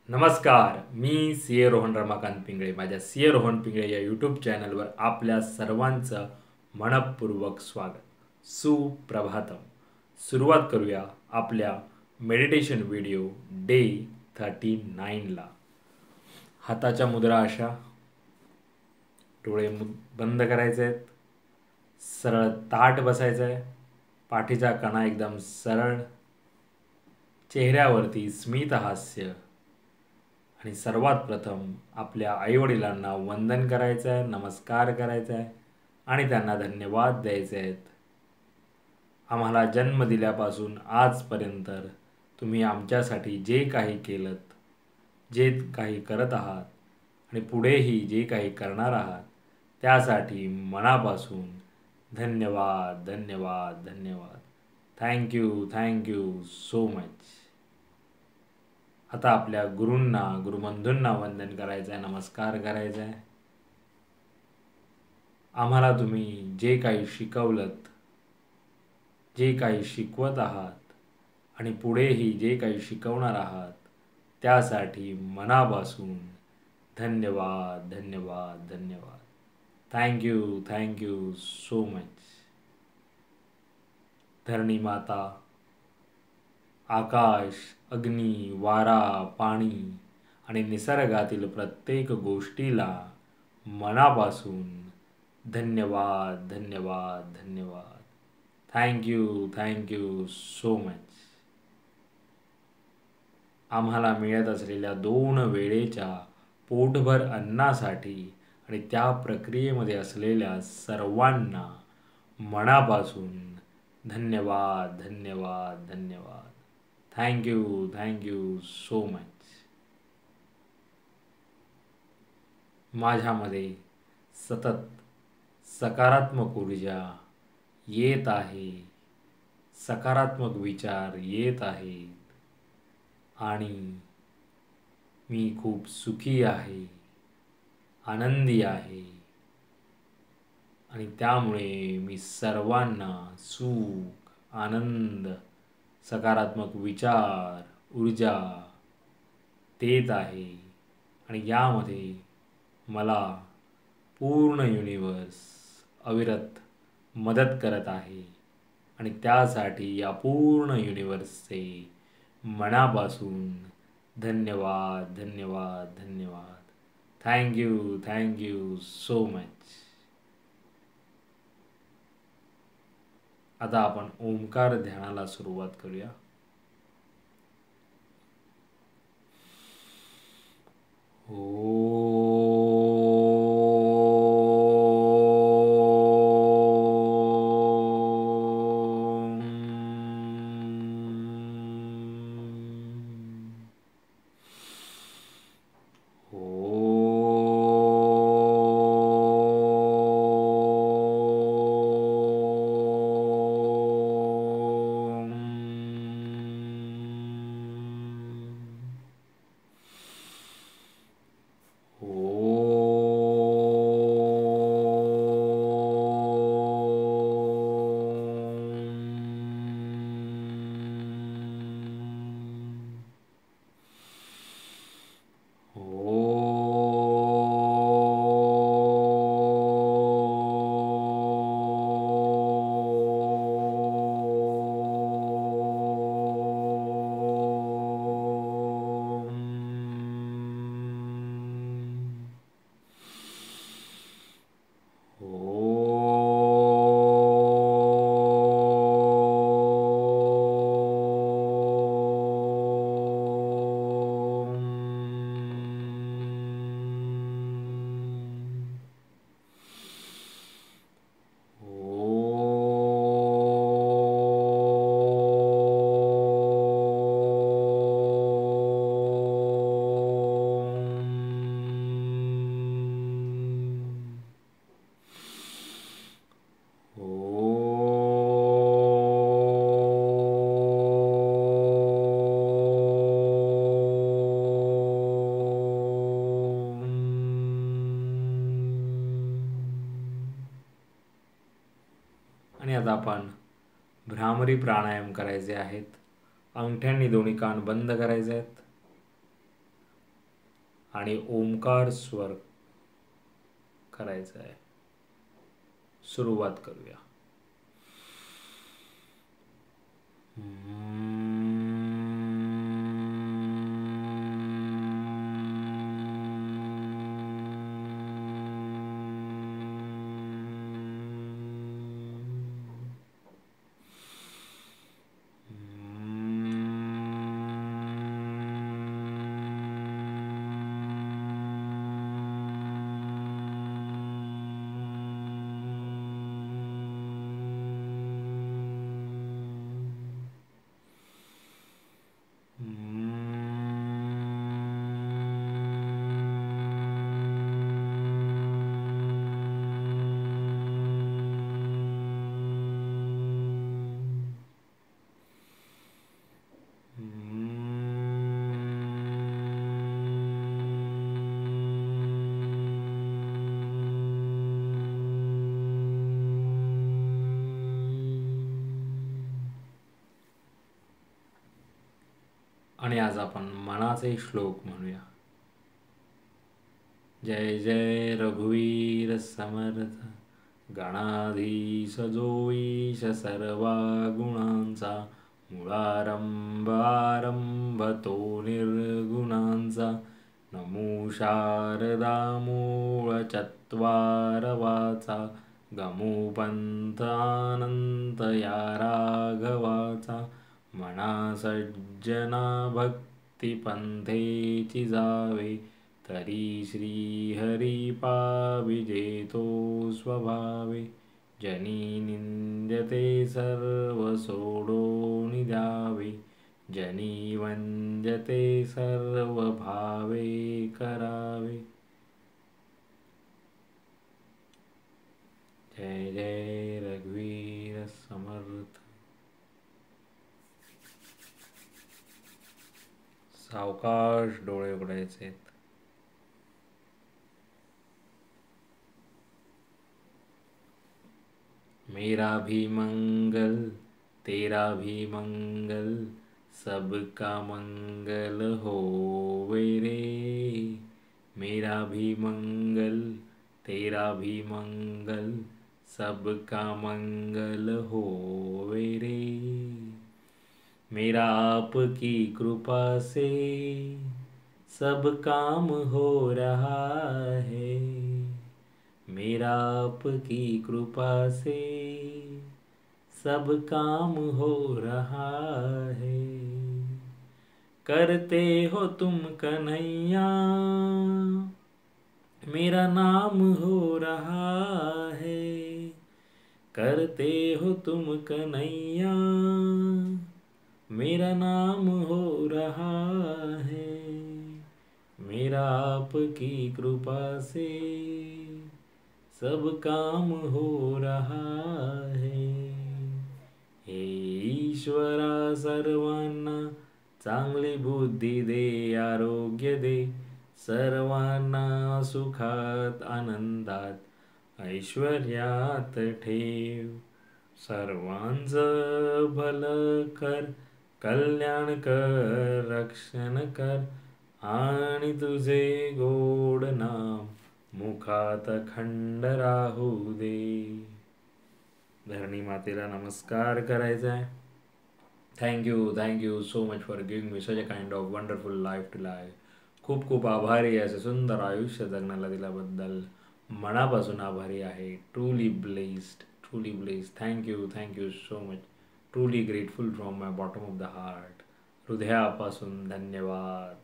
नमस्कार. मी सी. ए. रोहन रमाकांत पिंगळे. माझ्या सी. ए. रोहन पिंगळे या यूट्यूब चॅनलवर आपल्या सर्वांचं मनपूर्वक स्वागत. सुप्रभातम. सुरुवात करूया आपल्या मेडिटेशन व्हिडिओ डे 39ला. हाताच्या मुद्रा अशा, डोळे बंद करायचे आहेत, सरळ ताठ बसायचं आहे, पाठीचा कणा एकदम सरळ, चेहऱ्यावरती स्मित हास्य आणि सर्वात प्रथम आपल्या आईवडिलांना वंदन करायचं आहे, नमस्कार करायचा आहे आणि त्यांना धन्यवाद द्यायचे आहेत. आम्हाला जन्म दिल्यापासून आजपर्यंत तुम्ही आमच्यासाठी जे काही केलं, जे काही करत आहात आणि पुढेही जे काही करणार आहात त्यासाठी मनापासून धन्यवाद धन्यवाद धन्यवाद. Thank you so much. आता आपल्या गुरूंना गुरुबंधूंना वंदन करायचं आहे, नमस्कार करायचा आहे. आम्हाला तुम्ही जे काही शिकवलंत, जे काही शिकवत आहात आणि पुढेही जे काही शिकवणार आहात त्यासाठी मनापासून धन्यवाद धन्यवाद धन्यवाद. Thank you so much. धरणी माता, आकाश, अग्नी, वारा, पाणी आणि निसर्गातील प्रत्येक गोष्टीला मनापासून धन्यवाद धन्यवाद धन्यवाद. Thank you so much. आम्हाला मिळत असलेल्या 2 वेळेच्या पोटभर अन्नासाठी आणि त्या प्रक्रियेमध्ये असलेल्या सर्वांना मनापासून धन्यवाद धन्यवाद धन्यवाद. Thank you so much. माझ्यामध्ये सतत सकारात्मक ऊर्जा येत आहे, सकारात्मक विचार येत आहेत आणि मी खूप सुखी आहे, आनंदी आहे आणि त्यामुळे मी सर्वांना सुख, आनंद, सकारात्मक विचार, ऊर्जा देत आहे आणि यामध्ये मला पूर्ण युनिवर्स अविरत मदत करत आहे आणि त्यासाठी या पूर्ण युनिवर्सचे मनापासून धन्यवाद धन्यवाद धन्यवाद. Thank you so much. आता आपण ओंकार ध्यानाला सुरुवात करूया. आणि आता आपण भ्रामरी प्राणायाम करायचे आहेत. अंगठ्यांनी दोन्ही कान बंद करायचे आहेत. आणि ओंकार स्वर करायचा आहे. सुरुवात करूया. आणि आज आपण मनाचे श्लोक म्हणूया. जय जय रघुवीर समर्थ, गणाधीश जो ईश सर्वा गुणांचा, मूळारंभ आरंभ तो निर्गुणांचा. नमो शारदा मूळ चत्वारवाचा, गमो पंथ अनंत या राघवाचा. मना सज्जना भक्ती पंथेची जावे, तरी श्रीहरी पाविजेतो स्वभावे. जनी निंद्यते सर्व सोडोनि द्यावे, जनी वंद्यते सर्व भावे करावे. जय जय रघुवीर समर्थ. सावकाश डोळे उघडायचे. मेरा भी मंगल तेरा भी मंगल, सबका मंगल होवे रे. मेरा भी मंगल तेरा भी मंगल, सबका मंगल होवे रे. मेरा आपकी कृपा से सब काम हो रहा है. मेरा आपकी कृपा से सब काम हो रहा है. करते हो तुम कन्हैया, मेरा नाम हो रहा है. करते हो तुम कन्हैया, मेरा नाम हो रहा है. मेरा आपकी कृपा से सब काम हो रहा है. हे ईश्वरा सर्वांना चांगली बुद्धी दे, आरोग्य दे. सर्वांना सुखात आनंदात ऐश्वर्यात ठेव. सर्वांचं भलं कर, कल्याण कर, रक्षण कर. आणि तुझे गोड नाम मुखात खंड राहू दे. धरणी मातेला नमस्कार करायचा आहे. Thank you so much for giving me such a kind of wonderful life to live. खूप खूप आभारी आहे असं सुंदर आयुष्य जगण्याला दिल्याबद्दल. मनापासून आभारी आहे. Truly blessed. Thank you so much. Truly grateful from my bottom of the heart. हृदयापासून धन्यवाद.